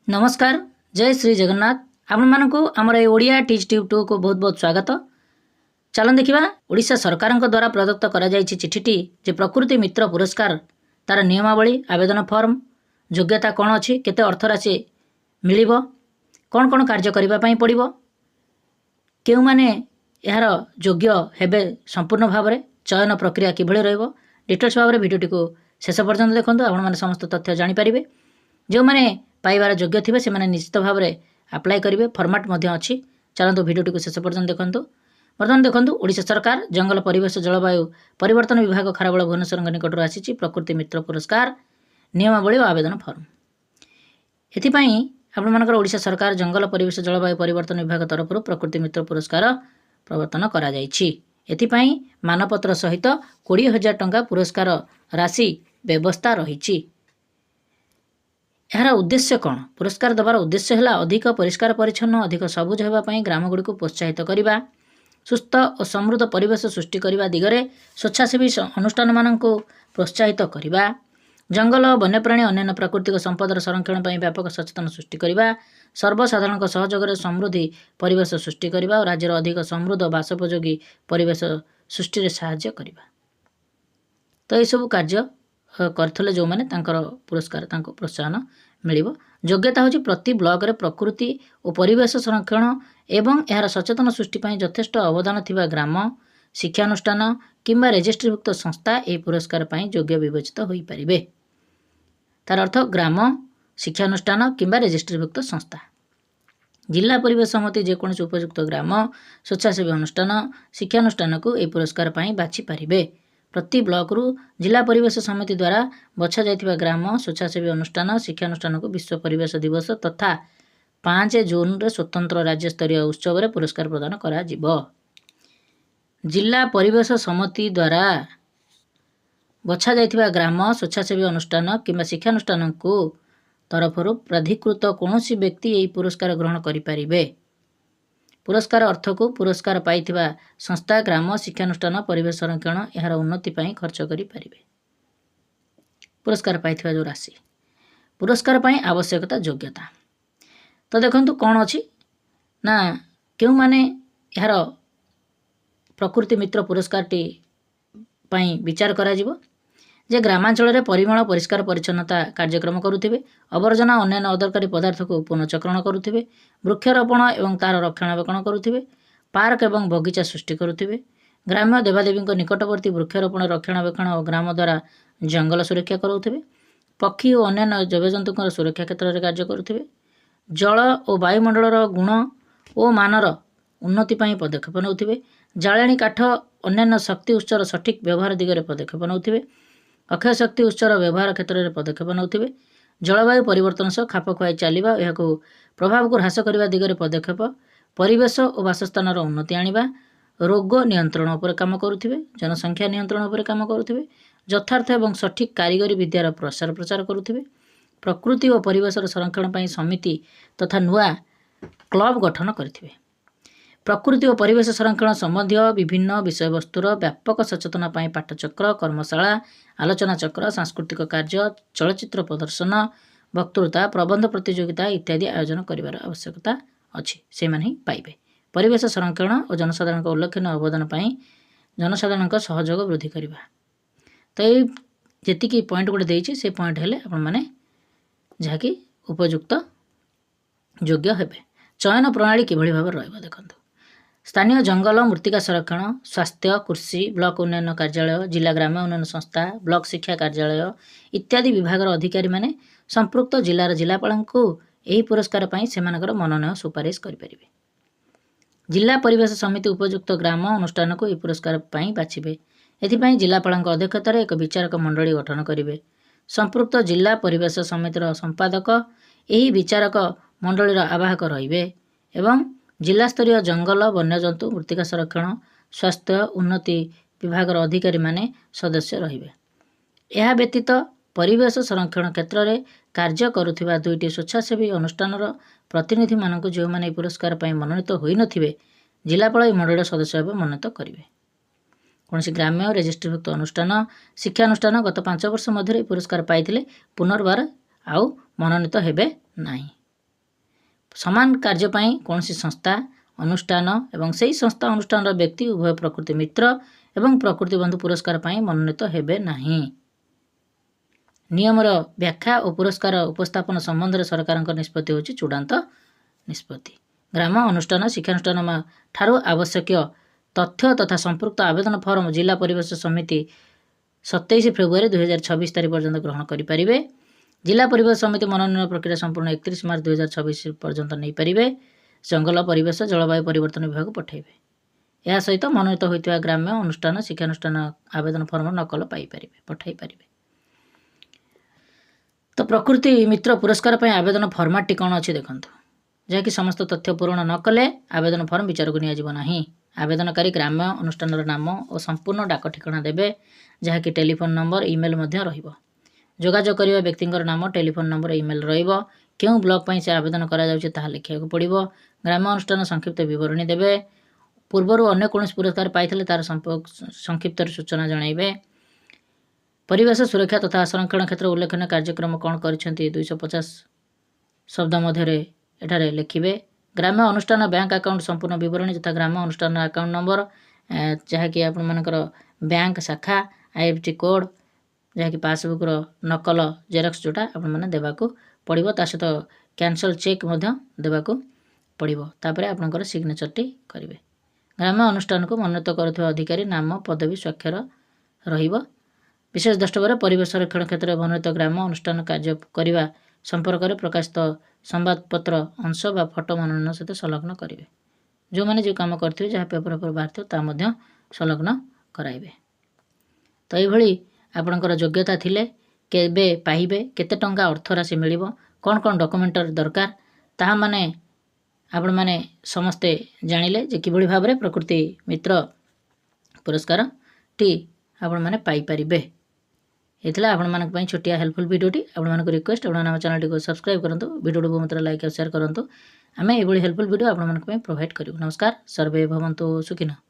नमस्कार जय श्री जगन्नाथ आपण को आमर ए ओडिया टीच ट्यूब 2 को बहुत बहुत स्वागत। चलन देखा ओडिशा सरकार द्वारा प्रदत्त करा जायछि चिठीटी जे प्रकृति मित्र पुरस्कार तार नियमावली आवेदन फॉर्म योग्यता कौन अच्छी केते अर्थराशि मिलिबो कौन कौन कार्य करबा पई पड़िबो केउ माने यार योग्य हेबे संपूर्ण भाव में चयन प्रक्रिया किभଳି रहइबो डिटेल्स भाव में भिडियोटी को शेष पर्यंत देखंतु आपण माने समस्त तथ्य जानि परिबे। जो माने पाइबार योग्य थे से निश्चित भाव में आप्लाय करेंगे फॉर्मेट अच्छी। चलते भिडियोटी को शेष पर्यंत देखूँ। बर्तमान देखूँ ओडिशा सरकार जंगल परिवेश जलवायु परिवर्तन विभाग खारबेल भुवनेश्वर निकटर आसी प्रकृति मित्र पुरस्कार नियमावली और आवेदन फॉर्म एथिपाई आपमनकर ओडिशा सरकार जंगल परिवेश जलवायु परिवर्तन विभाग तरफ प्रकृति मित्र पुरस्कार प्रवर्तन करा जायछि। एथिपाई मानपत्र सहित 20,000 टंका पुरस्कार राशि व्यवस्था रही। यार उद्देश्य कौन पुरस्कार देवार उद्देश्य है अधिक परिष्कार परिच्छन्न अधिक सबुज होगापी ग्रामगुड़ी को प्रोत्साहित करने सुस्थ और समृद्ध परिवेश सृष्टि करने दिगरे स्वेच्छासेवी अनुष्ठान मान प्रोत्साहित करने जंगल वन्यप्राणी अन्य प्राकृतिक संपदर संरक्षण पर व्यापक सचेतन सृष्टि करने सर्वसाधारण सहयोग समृद्धि परिवेश सृष्टि करने और राज्यर अधिक समृद्ध बासोपयोगी परिवेश सृष्टि साहाय्य करने तो यह सब कार्य करथिले जो माने तांकर पुरस्कार तांको प्रोत्साहन मिलिबो। योग्यता होची प्रति ब्लॉक रे प्रकृति और परिवेश संरक्षण एवं यार सचेतन सृष्टि पई यथेष्ट अवदान थिबा ग्राम शिक्षानुष्ठान किंबा रेजिस्ट्रीभुक्त संस्था ए पुरस्कार पई योग्य विवेचित होई परिबे। तार अर्थ ग्राम शिक्षानुष्ठान किंबा रेजिस्ट्रीभुक्त संस्था जिला परिवेश समिति जेकोसी उपयुक्त ग्राम स्वेच्छासेवी अनुष्ठान शिक्षानुष्ठान को ए पुरस्कार पई बाछि पारिबे। प्रति ब्लॉक रु जिला परिवेश समिति द्वारा बछा जाइथिबा ग्राम स्वेच्छासेवी अनुष्ठान शिक्षानुष्ठान को विश्व परिवेश दिवस तथा 5 जून रे स्वतंत्र राज्य स्तरीय उत्सव रे पुरस्कार प्रदान करा जिवो। जिला परिवेश समिति द्वारा बछा जाइथिबा ग्राम स्वेच्छासेवी अनुष्ठान किंबा शिक्षानुष्ठान को तरफरु प्राधिकृत कौनसी व्यक्ति एही पुरस्कार ग्रहण करि परिबे। पुरस्कार अर्थ को पुरस्कार पाइथिबा संस्था ग्राम शिक्षानुष्ठान परिवेश संरक्षण यार उन्नति पई खर्च करि परिबे। पुरस्कार पाइथिबा जो राशि पुरस्कार पई आवश्यकता योग्यता तो देखंतु कौन अछि ना केउ माने यार प्रकृति मित्र पुरस्कार टी पई विचार करा जिवो जे ग्रामांचल रे परिमल परिष्कार परिच्छन्नता कार्यक्रम करुथिबे अवर्जना अन्य अदरकारी पदार्थ को पुनःचक्रण करुथिबे वृक्षरोपण एवं तार रक्षणाबेक्षण करुथिबे पार्क एवं बगीचा सृष्टि करुथिबे ग्राम्य देवादेवी निकटवर्ती वृक्षरोपण रक्षणाबेक्षण और ग्राम द्वारा जंगल सुरक्षा करुथिबे पक्षी और अन्य जीवजंतु सुरक्षा क्षेत्र में कार्य करुथिबे जल और वायुमंडल गुण और मानर उन्नति पई पदक्षेप नउथिबे जाळेणी काठ अन्य शक्ति उत्सर सठिक व्यवहार दिगरे पदक्षेप नउथिबे अक्षय शक्ति उत्सर व्यवहार क्षेत्र में पदक्षेप नउथिबे जलवायु परिवर्तन सह खाप खुआई चलिबा एहाको प्रभाव को ह्रास करने दिगरे पदक्षेप परिवेश और बासस्थान उन्नति आनिबा रोग नियंत्रण उपर काम करुथिबे जनसंख्या नियंत्रण उपर काम करुथिबे यथार्थ एवं सठिक कारीगरी विद्यार प्रसार प्रचार करुथिबे प्रकृति और परिवेश संरक्षण पई समिति तथा नुआ क्लब गठन करिथिबे प्रकृति और परिवेश संरक्षण संबंधी विभिन्न विषय वस्तुर व्यापक सचेतना पई पाठचक्र कर्मशाला आलोचना चक्र सांस्कृतिक कार्य चलचित्र प्रदर्शन वक्तृता प्रबंध प्रतियोगिता इत्यादि आयोजन करिवार आवश्यकता अछि से माने पाइबे। परिवेश संरक्षण और जनसाधारण उल्लेखनीय अवदान पई जनसाधारण सहयोग वृद्धि करबा तो ये जेतिकी पॉइंट गोटे देइछि से पॉइंट हेले आपण माने जहाँकि उपयुक्त योग्य हेबे। चयन प्रणाली किभଳି भाव रहइबा देखंतु स्थानीय जंगल मृत्तिका संरक्षण स्वास्थ्य कृषि ब्लॉक उन्नयन कार्यालय जिला ग्राम्य उन्नयन संस्था ब्लॉक शिक्षा कार्यालय इत्यादि विभाग अधिकारी माने संपृक्त जिलार जिलापाल को यही पुरस्कार पई सेमानकर मनोनयन सुपारिश करिपारिबे। जिला परिवेश समिति उपयुक्त ग्राम अनुष्ठान को यह पुरस्कार पई बाछिबे। एथिपई जिलापाल अध्यक्षतार एक विचारक मंडली गठन करिवे। संपृक्त जिला परिवेश समितिर संपादक यही विचारक मंडलीर आवाहक रहिबे एवं जिला स्तरीय जंगल वन्यजंतु मृत्तिका संरक्षण स्वास्थ्य उन्नति विभाग अधिकारी माने सदस्य रहिबे। यह व्यतीत परिवेश संरक्षण क्षेत्र में कार्य करुथिबा 2टी स्वेच्छासेवी अनुष्ठानर प्रतिनिधि मानक जो माने पुरस्कार पई मनोनीत होई नथिबे जिलापाल मंडल सदस्य भाव मनोनीत करिवे। कौन ग्राम्य रेजिस्ट्रीभुक्त अनुष्ठान शिक्षानुष्ठान गत 5 वर्ष मध्य पुरस्कार पाइथिले पुनर्बार आउ मनोनीत हेबे नाही। समान कार्य पाई कौनसी संस्था अनुष्ठान एवं सही संस्था अनुष्ठान व्यक्ति उभय प्रकृति मित्र एवं प्रकृति बंधु पुरस्कार पाई मनोनीत हेबे नाही। नियमर व्याख्या और पुरस्कार उपस्थापन संबंध सरकार निष्पत्ति होची चूड़ांत निष्पत्ति। ग्राम अनुष्ठान शिक्षानुष्ठान ठारू आवश्यक तथ्य तथा संपृक्त आवेदन फॉर्म जिला परिवेश समिति 27 फेब्रुआरी 2026 तारीख पर्यंत ग्रहण करें। जिला परिवेश समिति मनोनयन प्रक्रिया संपूर्ण 31 मार्च 2026 पर्यंत नहीं पारे। जंगल परिवेश जलवायु परिवर्तन विभाग पठाइबे। यह सहित मनोनीत होता ग्राम्य अनुष्ठान शिक्षानुष्ठान आवेदन फॉर्म नकल पाइपर पठाई पारे। तो प्रकृति मित्र पुरस्कार पर आवेदन फर्माटी कौन अच्छी देखो, जहाँकि समस्त तथ्य पूरण न कले आवेदन फॉर्म विचार को नहीं। आवेदनकारी ग्राम्य अनुष्ठान नाम और संपूर्ण डाक ठिकाना देवे, जहाँकि टेलीफोन नंबर ईमेल रहिबो। जोगाजोग करिबा व्यक्तिंकर नाम टेलीफोन नंबर ईमेल रहिबो। क्यों ब्लॉक पर से आवेदन करा जाउछि ताहा लिखिବାକୁ पड़िबो। ग्राम्य अनुष्ठान संक्षिप्त विवरणी देवे। पूर्वर अन्य कौन पुरस्कार पाई तार संक्षिप्त सूचना जणाइबे। परिवेश सुरक्षा तथा संरक्षण क्षेत्र उल्लेखनीय कार्यक्रम कौन करिसेंती 250 शब्द मध्य एठारे लिखिबे। ग्राम्य अनुष्ठान बैंक अकाउंट संपूर्ण विवरणी तथा ग्राम्य अनुष्ठान अकाउंट नंबर जहाँकि आपण मानकर बैंक शाखा IFT कोड जहाँकि पासबुक नकल जेरक्स जोटा आपण माने देबाको पड़िबो। ता सहित कैंसल चेक मध्य देबाको पड़िबो। तापर आपनकर सिग्नेचर टी करिवे। ग्राम्य अनुष्ठान को मनोनीत करुवा अधिकारी नाम पदवी स्वाक्षर रहिबो। विशेष द्रष्टव्य परिवेश संरक्षण क्षेत्र में मनोनीत ग्राम्य अनुष्ठान कार्य करने संपर्क में प्रकाशित संवादपत्र अंश बा फोटो मनोनयन सहित संलग्न करेंगे। जो मैंने जो काम करते जहाँ पेपर बाहर ता संलग्न कराइबे। तो ये आपणकर योग्यता थिले केबे पाइबे, केते टंका अर्थ राशि मिलिबो, कौन कौन डॉक्यूमेंट दरकार ताहा माने आपण माने समस्ते जानिले जे किभଳି भाबरे प्रकृति मित्र पुरस्कार टी आपण माने पाई परिबे। एथला आपण मानक पई छोटिया हेल्पफुल वीडियोटी आपण मानक रिक्वेस्ट आपण हम चैनल को सब्सक्राइब करंतु, वीडियो को मत लाइक और शेयर करंतु। आमे एभଳି हेल्पफुल वीडियो आपण मानक पई प्रोवाइड करियो। नमस्कार, सर्वे भवन्तु सुखिनः।